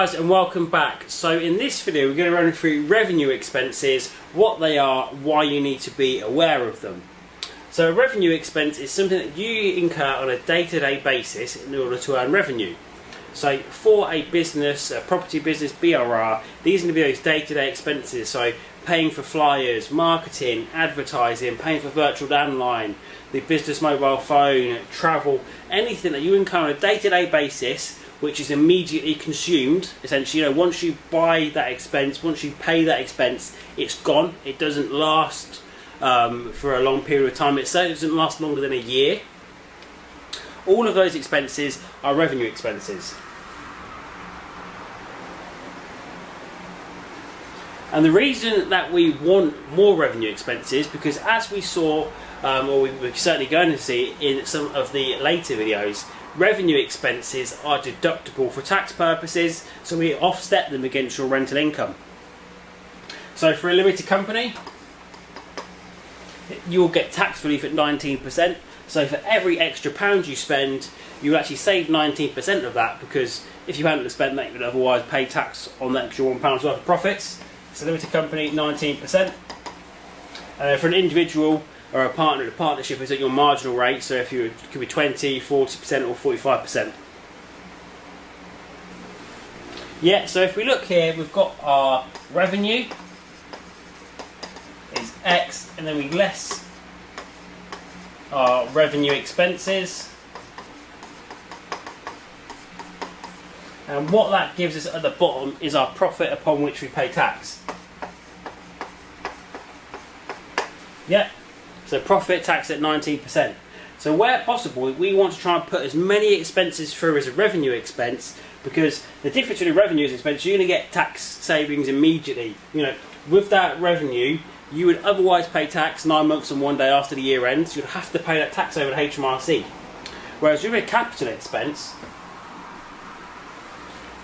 guys, and welcome back. So in this video we're going to run through revenue expenses, what they are, why you need to be aware of them. So a revenue expense is something that you incur on a day-to-day basis in order to earn revenue. So for a business, a property business, BRR, these are going to be those day-to-day expenses. So paying for flyers, marketing, advertising, paying for virtual landline, the business mobile phone, travel, anything that you incur on a day-to-day basis which is immediately consumed. Essentially, once you buy that expense, once you pay that expense, it's gone. It doesn't last for a long period of time. It certainly doesn't last longer than a year. All of those expenses are revenue expenses. And the reason that we want more revenue expenses, because as we saw, or we're certainly going to see in some of the later videos, revenue expenses are deductible for tax purposes, so we offset them against your rental income. So for a limited company, you'll get tax relief at 19%. So for every extra pound you spend, you actually save 19% of that, because if you hadn't spent that, you would otherwise pay tax on the extra £1 worth of profits. So limited company, 19%. For an individual or a partner, the partnership is at your marginal rate, so if it could be 20, 40% or 45%. Yeah, so if we look here, we've got our revenue is X, and then we less our revenue expenses. And what that gives us at the bottom is our profit upon which we pay tax. Yeah. So profit tax at 19%. So where possible, we want to try and put as many expenses through as a revenue expense, because the difference between a revenue expense, you're going to get tax savings immediately. With that revenue, you would otherwise pay tax 9 months and 1 day after the year ends. You'd have to pay that tax over HMRC. Whereas with a capital expense,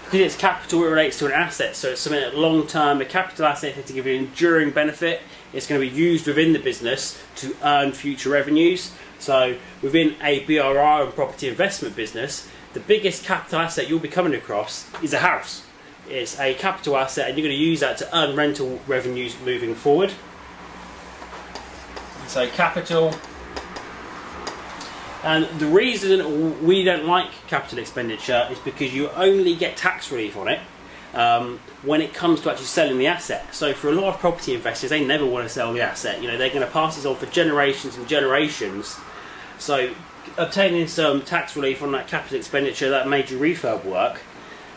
because it's capital, it relates to an asset, so it's something that long term, a capital asset has to give you an enduring benefit. It's going to be used within the business to earn future revenues. So within a BRR and property investment business, the biggest capital asset you'll be coming across is a house. It's a capital asset, and you're going to use that to earn rental revenues moving forward. So capital. And the reason we don't like capital expenditure is because you only get tax relief on it when it comes to actually selling the asset. So for a lot of property investors, they never want to sell the asset. They're going to pass this on for generations and generations. So obtaining some tax relief on that capital expenditure, that major refurb work,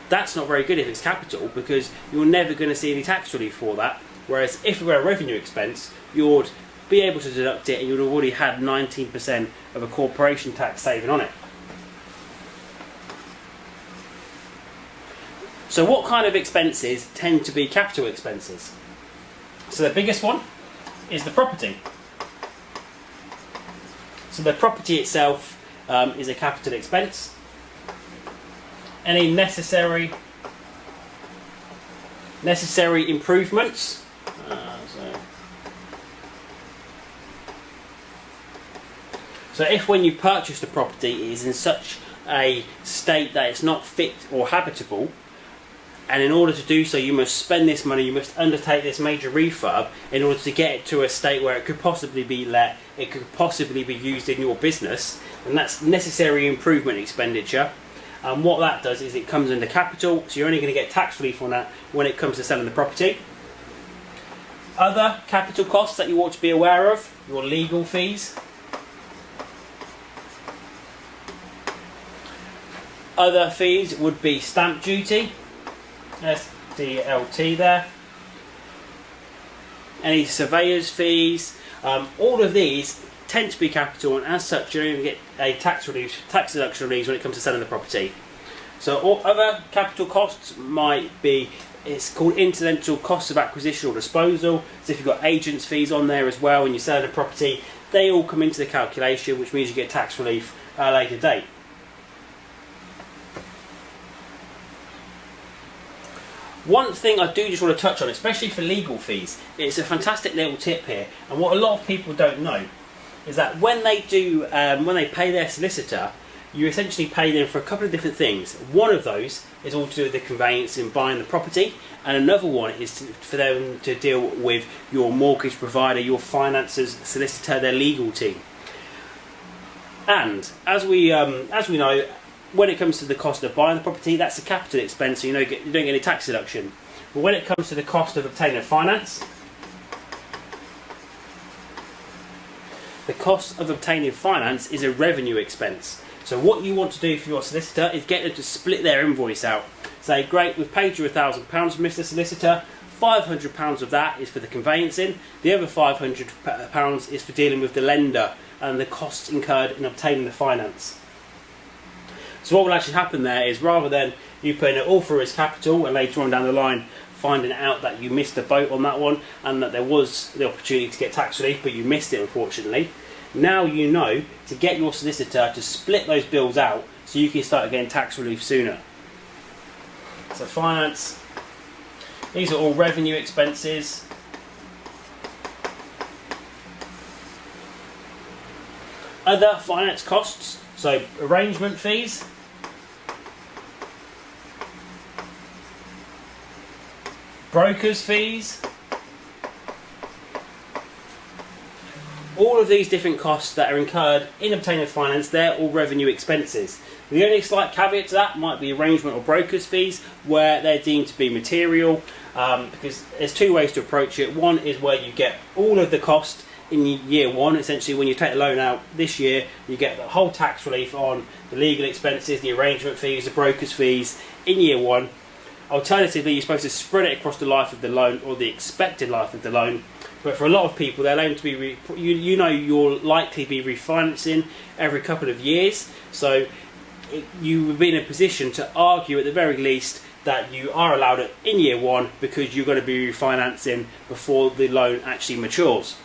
that's not very good if it's capital, because you're never going to see any tax relief for that. Whereas if it were a revenue expense, you would be able to deduct it, and you would have already had 19% of a corporation tax saving on it. So what kind of expenses tend to be capital expenses? So the biggest one is the property. So the property itself is a capital expense. Any necessary improvements. So if when you purchase the property it is in such a state that it's not fit or habitable, and in order to do so you must spend this money, you must undertake this major refurb in order to get it to a state where it could possibly be let, it could possibly be used in your business, and that's necessary improvement expenditure. And what that does is it comes under capital, so you're only going to get tax relief on that when it comes to selling the property. Other capital costs that you ought to be aware of, your legal fees. Other fees would be stamp duty, SDLT there. Any surveyor's fees, all of these tend to be capital, and as such you don't even get a tax deduction relief when it comes to selling the property. So all other capital costs might be, it's called incidental costs of acquisition or disposal. So if you've got agents fees on there as well when you're selling a property, they all come into the calculation, which means you get tax relief at a later date. One thing I do just want to touch on, especially for legal fees, it's a fantastic little tip here, and what a lot of people don't know is that when they pay their solicitor, you essentially pay them for a couple of different things. One of those is all to do with the conveyance in buying the property, and another one is for them to deal with your mortgage provider, your financiers, solicitor, their legal team. And as we know, when it comes to the cost of buying the property, that's a capital expense, so you don't get any tax deduction. But when it comes to the cost of obtaining finance, the cost of obtaining finance is a revenue expense. So what you want to do for your solicitor is get them to split their invoice out. Say, great, we've paid you £1,000, Mr. Solicitor. £500 of that is for the conveyancing. The other £500 is for dealing with the lender and the costs incurred in obtaining the finance. So what will actually happen there is, rather than you putting it all through as capital and later on down the line finding out that you missed the boat on that one and that there was the opportunity to get tax relief but you missed it unfortunately, now you know to get your solicitor to split those bills out so you can start getting tax relief sooner. So finance, these are all revenue expenses. Other finance costs, so arrangement fees, brokers' fees, all of these different costs that are incurred in obtaining finance, they're all revenue expenses. The only slight caveat to that might be arrangement or brokers' fees, where they're deemed to be material, because there's two ways to approach it. One is where you get all of the cost in year one. Essentially, when you take a loan out this year, you get the whole tax relief on the legal expenses, the arrangement fees, the brokers' fees in year one. Alternatively, you're supposed to spread it across the life of the loan or the expected life of the loan. But for a lot of people, they'll aim to be, you'll likely be refinancing every couple of years. So you would be in a position to argue at the very least that you are allowed it in year one because you're going to be refinancing before the loan actually matures.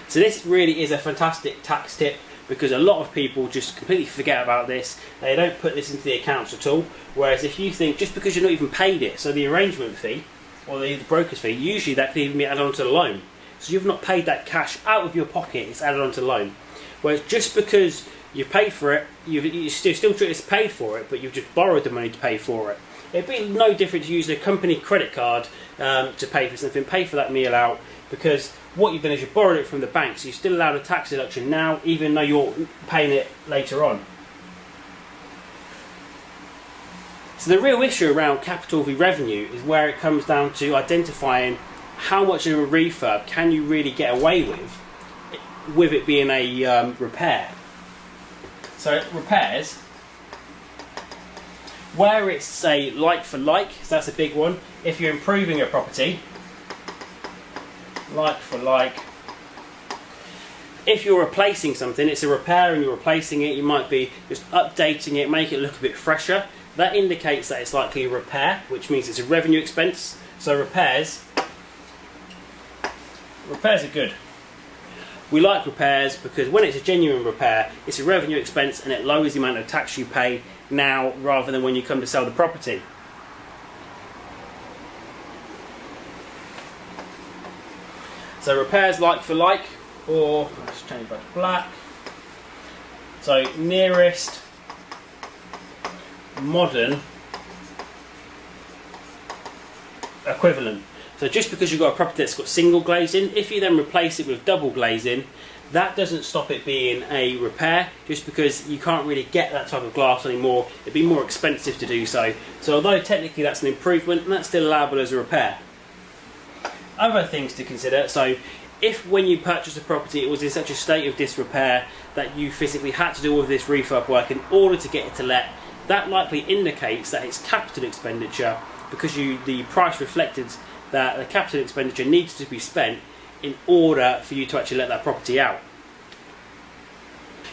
So this really is a fantastic tax tip, because a lot of people just completely forget about this. They don't put this into the accounts at all. Whereas if you think, just because you're not even paid it, so the arrangement fee or the broker's fee, usually that can even be added onto the loan. So you've not paid that cash out of your pocket, it's added onto the loan. Whereas just because you've paid for it, you still treat it as paid for it, but you've just borrowed the money to pay for it. It'd be no different to use a company credit card to pay for something, pay for that meal out, because what you've done is you've borrowed it from the bank, so you're still allowed a tax deduction now, even though you're paying it later on. So the real issue around capital v revenue is where it comes down to identifying how much of a refurb can you really get away with it being a repair. So repairs, where it's say like for like, so that's a big one. If you're improving a property, like for like. If you're replacing something, it's a repair and you're replacing it, you might be just updating it, make it look a bit fresher. That indicates that it's likely a repair, which means it's a revenue expense. So repairs are good. We like repairs because when it's a genuine repair, it's a revenue expense and it lowers the amount of tax you pay now rather than when you come to sell the property. So repairs like for like, or let's change back to black. So nearest modern equivalent. So just because you've got a property that's got single glazing, if you then replace it with double glazing, that doesn't stop it being a repair, just because you can't really get that type of glass anymore. It'd be more expensive to do so. So although technically that's an improvement, that's still allowable as a repair. Other things to consider, so if when you purchased a property it was in such a state of disrepair that you physically had to do all of this refurb work in order to get it to let, that likely indicates that it's capital expenditure, because the price reflected that the capital expenditure needs to be spent in order for you to actually let that property out.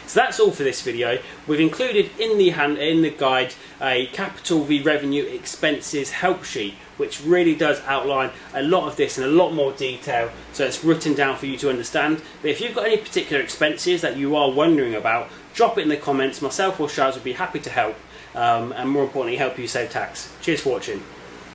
So that's all for this video. We've included in the guide a capital v revenue expenses help sheet, which really does outline a lot of this in a lot more detail, so it's written down for you to understand. But if you've got any particular expenses that you are wondering about, drop it in the comments. Myself or Shaz would be happy to help, and more importantly help you save tax. Cheers for watching.